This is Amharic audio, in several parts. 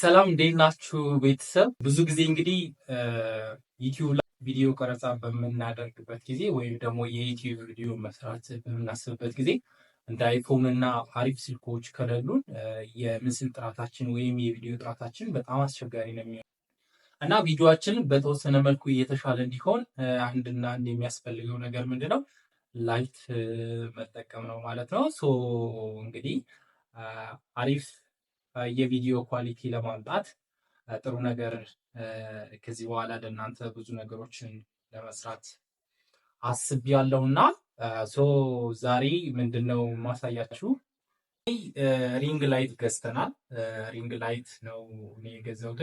ሰላም እንዴት ናችሁ ቤተሰብ? ብዙ ጊዜ እንግዲህ ዩቲዩብ ላይ ቪዲዮ ቀረጻ በምናደርግበት ጊዜ ወይም ደግሞ የዩቲዩብ ቪዲዮ መስራት በምናስብበት ጊዜ እንደ አይፎን እና አሪፍ ስልኮች ከሌሉን የምስል ጥራታችን ወይም የቪዲዮ ጥራታችን በጣም አስቸጋሪ ነው የሚሆነው እና ቪዲዮአችንን በተወሰነ መልኩ የተሻለ እንዲሆን አንድና አንድ የሚያስፈልገው ነገር ምንድነው? ላይት መጠቀም ነው ማለት ነው። እንግዲህ አሪፍ የቪዲዮ ኳሊቲ ለማምጣት ጥሩ ነገር ከዚህ በኋላ ለእናንተ ብዙ ነገሮችን ለመስራት አስቤያለሁና ዛሬ ምንድነው ማሳያችሁ ሪንግ ላይት ገዝተናል። ሪንግ ላይት ነው እኔ የገዛሁት።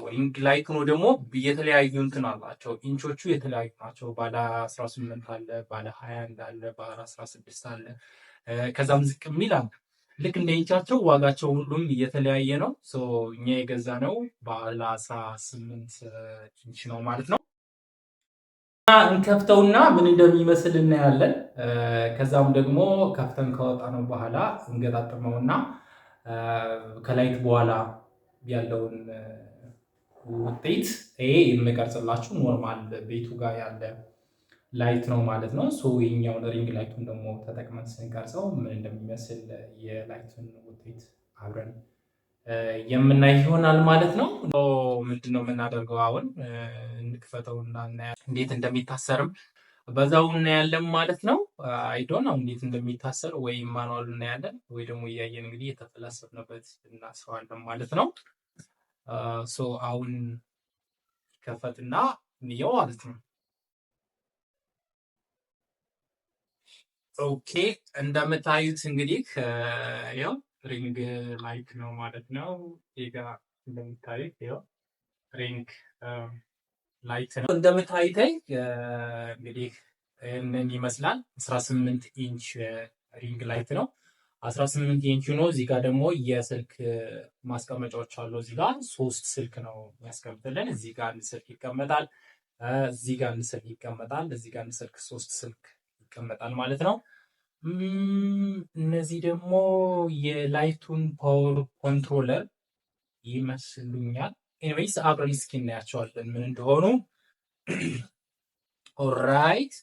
ሪንግ ላይት ነው ደግሞ የተለያዩ እንትን አላቸው። ኢንቾቹ የተለያዩ ናቸው። ባለ 18 አለ፣ ባለ 21 አለ፣ ባለ 16 አለ፣ ከዛም ዝቅ የሚል አለ። ልክ እንደ ኢንቻቸው ዋጋቸው ሁሉም እየተለያየ ነው። እኛ የገዛ ነው ባለ 18 ኢንች ነው ማለት ነው። እንከፍተውና ምን እንደሚመስል እናያለን። ከዛም ደግሞ ከፍተን ከወጣ ነው በኋላ እንገጣጥመውና ከላይት በኋላ ያለውን ውጤት ይሄ የምቀርጽላችሁ ኖርማል ቤቱ ጋር ያለ ላይት ነው ማለት ነው። ይሄኛውን ሪንግ ላይቱን ደግሞ ተጠቅመን ስንቀርጸው ምን እንደሚመስል የላይቱን ውጤት አብረን የምናይ ይሆናል ማለት ነው። ምንድነው የምናደርገው አሁን እንክፈተውና እንዴት እንደሚታሰርም በዛው እናያለን ማለት ነው። አይዶን አሁን እንዴት እንደሚታሰር ወይ ማኑዋሉ እናያለን ወይ ደግሞ እያየን እንግዲህ የተፈላሰፍንበት እናስረዋለን ማለት ነው። አሁን ከፈትና እንየው ማለት ነው። ኦኬ እንደምታዩት እንግዲህ ያው ሪንግ ላይት ነው ማለት ነው። ይጋ እንደምታዩት ያው ሪንግ ላይት ነው እንደምታዩት እንግዲህ ምን ይመስላል 18 ኢንች ሪንግ ላይት ነው። 18 ኢንች ነው። እዚህ ጋር ደግሞ የስልክ ማስቀመጫዎች አሉ። እዚህ ጋር 3 ስልክ ነው የሚያስቀምጥልን። እዚህ ጋር አንድ ስልክ ይቀመጣል። እዚህ ጋር አንድ ስልክ ይቀመጣል። እዚህ ጋር አንድ ስልክ 3 ስልክ ይቀመጣል ማለት ነው። እነዚህ ደግሞ የላይቱን ፓወር ኮንትሮለር ይመስሉኛል። ኤኒዌይስ አብረን እስኪ እናያቸዋለን ምን እንደሆኑ። ኦራይት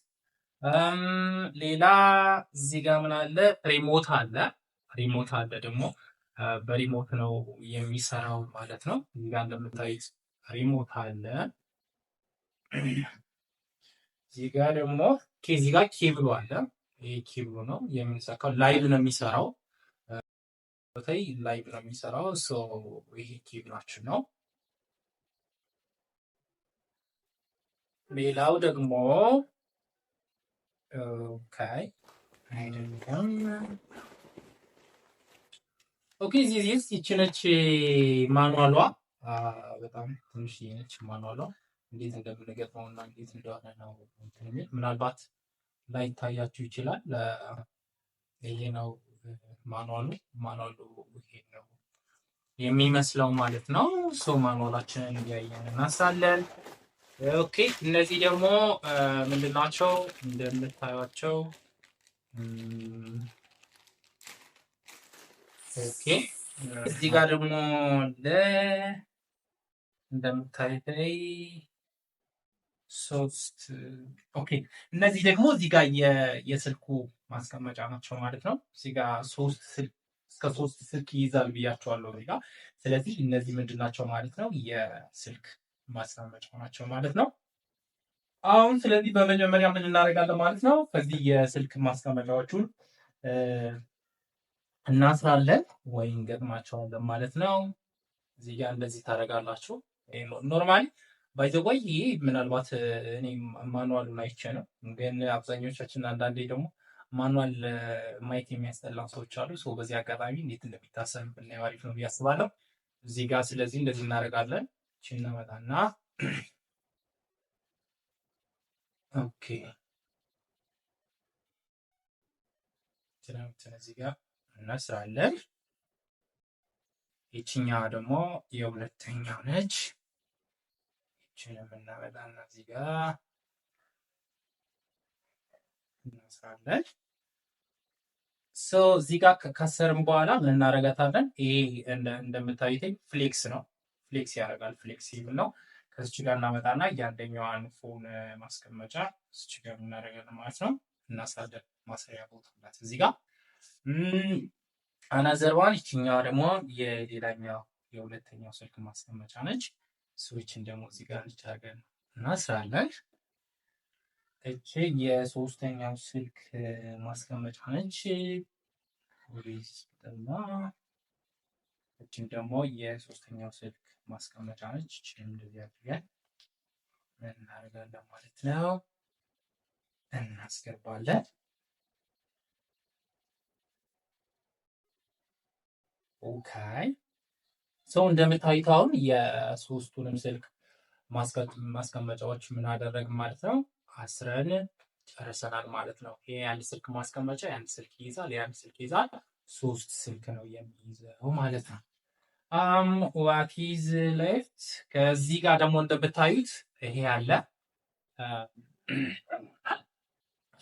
ሌላ እዚህ ጋር ምን አለ? ሪሞት አለ። ሪሞት አለ ደግሞ በሪሞት ነው የሚሰራው ማለት ነው። እዚህ ጋር እንደምታዩት ሪሞት አለ። እዚህ ጋር ደግሞ ከዚህ ጋር ኬብሉ አለ። ይሄ ኬብሉ ነው የሚሰካው። ላይቭ ነው የሚሰራው። ላይቭ ነው የሚሰራው። ይሄ ኬብላችን ነው። ሌላው ደግሞ ይቺ ነች ማኑዋሏ። በጣም ትንሽ ነች ማኑዋሏ። እንዴት እንደምንገጥመው እና እንዴት እንደሆነ ነው ምናልባት ላይታያችሁ ይችላል። ይሄ ነው ማኑዋሉ። ማኑዋሉ ይሄ ነው የሚመስለው ማለት ነው። ማኑዋላችንን እያየን እናሳለን። ኦኬ እነዚህ ደግሞ ምንድናቸው? እንደምታዩቸው ኦኬ እዚህ ጋር ደግሞ እንደምታዩት ሶስት ኦኬ እነዚህ ደግሞ እዚህ ጋር የስልኩ ማስቀመጫ ናቸው ማለት ነው። እዚህ ጋር እስከ 3 ስልክ ይይዛል ብያቸዋለሁ እዚህ ጋር። ስለዚህ እነዚህ ምንድናቸው ማለት ነው? የስልክ ማስቀመጫ ናቸው ማለት ነው። አሁን ስለዚህ በመጀመሪያ ምን እናደርጋለን ማለት ነው? ከዚህ የስልክ ማስቀመጫዎቹን እናስራለን ወይ እንገጥማቸዋለን ማለት ነው። እዚህ ጋር እንደዚህ ታደርጋላችሁ። ኖርማሊ ባይ ዘ ወይ ይሄ ምናልባት እኔ ማኑዋሉን አይቼ ነው፣ ግን አብዛኞቻችን አንዳንዴ ደግሞ ማኑዋል ማየት የሚያስጠላ ሰዎች አሉ። በዚህ አጋጣሚ እንዴት እንደሚታሰብ ብናየው አሪፍ ነው ብዬ አስባለሁ። እዚህ ጋር ስለዚህ እንደዚህ እናደርጋለን። እቺን እናመጣና ኦኬ እዚህ ጋር እናስራለን። ይችኛዋ ደግሞ የሁለተኛው ነች። ይችን የምናመጣና እዚህ ጋር እናስራለን። እዚህ ጋር ከከሰርም በኋላ ምን እናደርጋታለን? ይሄ እንደምታዩት ፍሌክስ ነው። ፍሌክስ ያደርጋል። ፍሌክሲብል ነው። ከዚች ጋር እናመጣና እያንደኛዋን ፎን ማስቀመጫ እዚች ጋር እናደርጋለን ማለት ነው። እናሳደር ማሰሪያ ቦታ አላት እዚህ ጋር አናዘርዋን። ይችኛዋ ደግሞ የሌላኛው የሁለተኛው ስልክ ማስቀመጫ ነች። ስዊችን ደግሞ እዚህ ጋር እንቻገን እናስራለን። እቺ የሶስተኛው ስልክ ማስቀመጫ ነች። እና እቺም ደግሞ የሶስተኛው ስልክ ማስቀመጫ ነች። እቺም እንደዚህ አድርገን እናደርጋለን ማለት ነው። እናስገባለን። ኦኬ ሰው እንደምታዩት አሁን የሶስቱንም ስልክ ማስቀመጫዎች ምን አደረግን ማለት ነው? አስረን ጨርሰናል ማለት ነው። ይሄ አንድ ስልክ ማስቀመጫ የአንድ ስልክ ይይዛል፣ የአንድ ስልክ ይይዛል። ሶስት ስልክ ነው የሚይዘው ማለት ነው። ዋት ኢዝ ሌፍት። ከዚህ ጋር ደግሞ እንደምታዩት ይሄ አለ።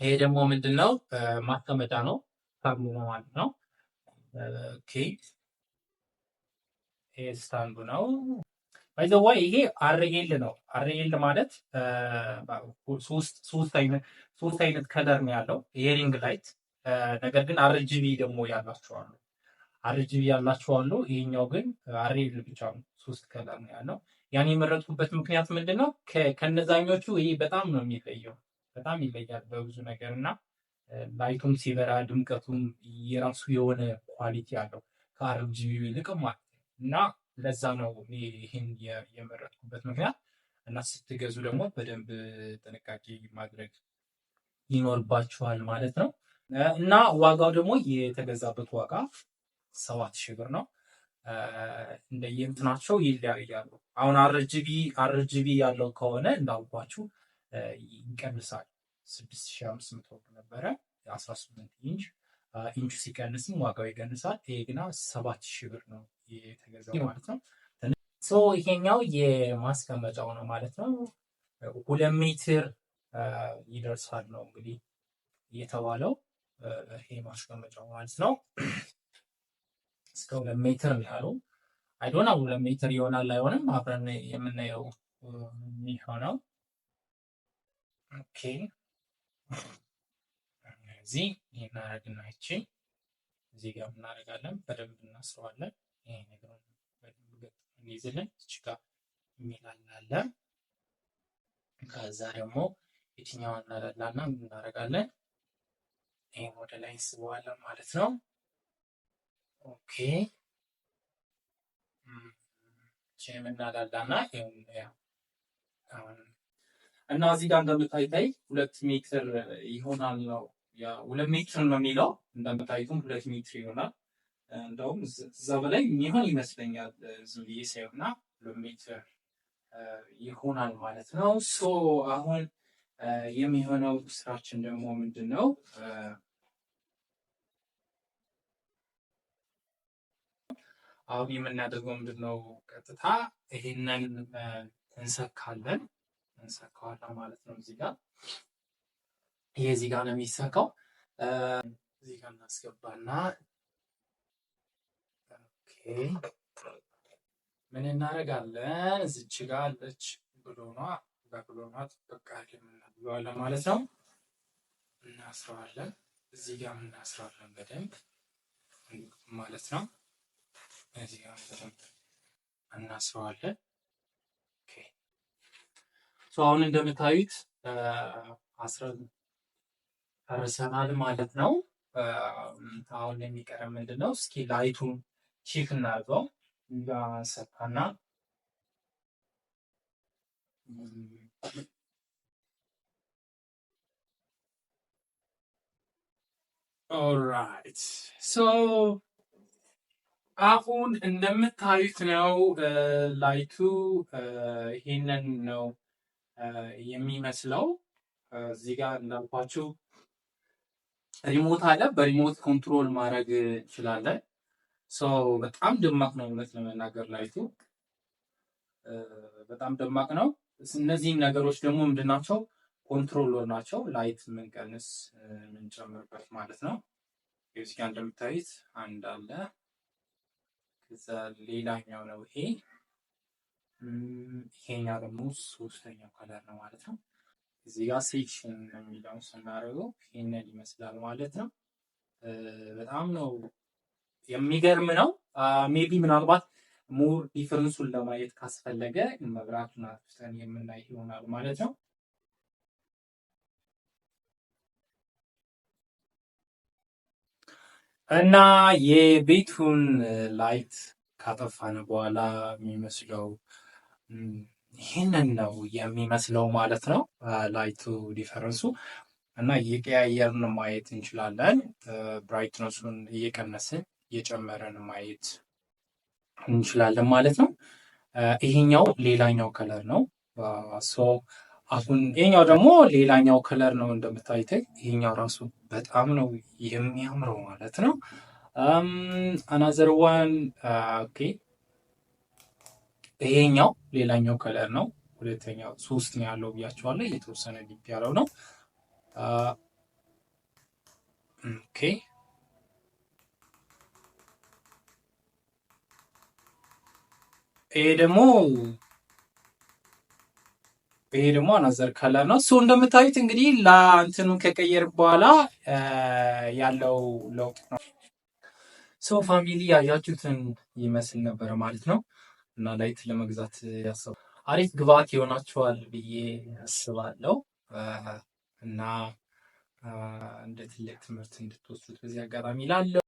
ይሄ ደግሞ ምንድነው? ማስቀመጫ ነው፣ ታብሎ ነው ማለት ነው። ኦኬ ይሄ ስታንዱ ነው። ባይ ዘ ወይ ይሄ አርኤል ነው። አርኤል ማለት ሶስት አይነት ከለር ነው ያለው ይሄ ሪንግ ላይት። ነገር ግን አርጂቢ ደግሞ ያላቸው አሉ። አርጂቢ ያላቸው አሉ። ይሄኛው ግን አርኤል ብቻ ነው። ሶስት ከለር ነው ያለው። ያን የመረጥኩበት ምክንያት ምንድነው? ከነዛኞቹ ይሄ በጣም ነው የሚለየው። በጣም ይለያል በብዙ ነገር እና ላይቱም ሲበራ ድምቀቱም የራሱ የሆነ ኳሊቲ አለው ከአርጂቢ ይልቅ ማለት ነው። እና ለዛ ነው ይህን የመረጥኩበት ምክንያት። እና ስትገዙ ደግሞ በደንብ ጥንቃቄ ማድረግ ይኖርባችኋል ማለት ነው። እና ዋጋው ደግሞ የተገዛበት ዋጋ 7000 ብር ነው። እንደየእንትናቸው ይለያያሉ። አሁን አርጂቢ ያለው ከሆነ እንዳልኳችሁ ይቀንሳል። 6500 ብር ነበረ 18 ኢንች። ኢንቹ ሲቀንስም ዋጋው ይቀንሳል። ይሄ ግና 7000 ብር ነው የተገዛው ማለት ነው። ይሄኛው የማስቀመጫው ነው ማለት ነው። 2 ሜትር ይደርሳል ነው እንግዲህ የተባለው። ይሄ ማስቀመጫው ማለት ነው። እስከ 2 ሜትር ነው ያለው። አይዶና 2 ሜትር ይሆናል አይሆንም አብረን የምናየው የሚሆነው። ኦኬ እዚህ እናደርግና ይቺ እዚህ ጋር እናደርጋለን። በደንብ እናስረዋለን። ይሄ ነገር በደንብ እንይዝልን። እዚህ ጋር የሚላላለ ከዛ ደግሞ የትኛውን እናደላና እናደርጋለን። ይሄ ወደ ላይ እንስበዋለን ማለት ነው። ኦኬ ቼም እናላላና እና እዚህ ጋር እንደምታይታይ 2 ሜትር ይሆናል ነው። ያ 2 ሜትር ነው የሚለው እንደምታዩትም 2 ሜትር ይሆናል። እንደውም እዛ በላይ የሚሆን ይመስለኛል ዝም ብዬ ሳይሆንና 2 ሜትር ይሆናል ማለት ነው። ሶ አሁን የሚሆነው ስራችን ደግሞ ምንድነው? አሁን የምናደርገው ምንድነው? ቀጥታ ይሄንን እንሰካለን ማለት ነው። እዚህ ጋር ይሄ እዚህ ጋር ነው የሚሰካው። እዚህ ጋር እናስገባና ኦኬ ምን እናደርጋለን? እዚች ጋር አለች ብሎኗ በቃ የምናደርገዋለን ማለት ነው። እናስረዋለን። እዚህ ጋር እናስረዋለን በደንብ ማለት ነው። እዚህ ጋር በደንብ እናስረዋለን። ኦኬ አሁን እንደምታዩት ጨርሰናል ማለት ነው። አሁን የሚቀረን ምንድነው? እስኪ ላይቱን ቼክ እናድርገው። ሰካና ኦልራይት አሁን እንደምታዩት ነው ላይቱ ይሄንን ነው የሚመስለው። እዚህ ጋር እንዳልኳችሁ ሪሞት አለ። በሪሞት ኮንትሮል ማድረግ እንችላለን። በጣም ደማቅ ነው እውነት ለመናገር ላይቱ በጣም ደማቅ ነው። እነዚህም ነገሮች ደግሞ ምንድናቸው? ኮንትሮለር ናቸው። ላይት ምንቀንስ ምንጨምርበት ማለት ነው። እዚህ ጋር እንደምታዩት አንድ አለ። ከዛ ሌላኛው ነው ይሄ። ይሄኛው ደግሞ ሶስተኛው ከለር ነው ማለት ነው። እዚህ ጋር ሴክሽን የሚለውን ስናደርገው ይሄንን ይመስላል ማለት ነው። በጣም ነው የሚገርም ነው። ሜቢ ምናልባት ሞር ዲፈረንሱን ለማየት ካስፈለገ መብራቱን አጥፍተን የምናይ ይሆናል ማለት ነው። እና የቤቱን ላይት ካጠፋን በኋላ የሚመስለው ይህንን ነው የሚመስለው ማለት ነው። ላይቱ ዲፈረንሱ እና እየቀያየርን ማየት እንችላለን። ብራይትነሱን እየቀነስን እየጨመረን ማየት እንችላለን ማለት ነው። ይሄኛው ሌላኛው ከለር ነው። አሁን ይሄኛው ደግሞ ሌላኛው ከለር ነው። እንደምታዩት ይሄኛው ራሱ በጣም ነው የሚያምረው ማለት ነው። አናዘር ዋን ኦኬ። ይሄኛው ሌላኛው ከለር ነው። ሁለተኛው ሶስት ነው ያለው ብያቸዋለሁ። የተወሰነ ዲፕ ያለው ነው። ኦኬ ይሄ ደግሞ አናዘር ከለር ነው። እንደምታዩት እንግዲህ ለአንተኑ ከቀየር በኋላ ያለው ለውጥ ነው። ፋሚሊ ያያችሁትን ይመስል ነበረ ማለት ነው። እና ላይት ለመግዛት ያሰቡ አሪፍ ግብአት ይሆናችኋል ብዬ አስባለሁ። እና እንደ ትልቅ ትምህርት እንድትወስዱት በዚህ አጋጣሚ ላለው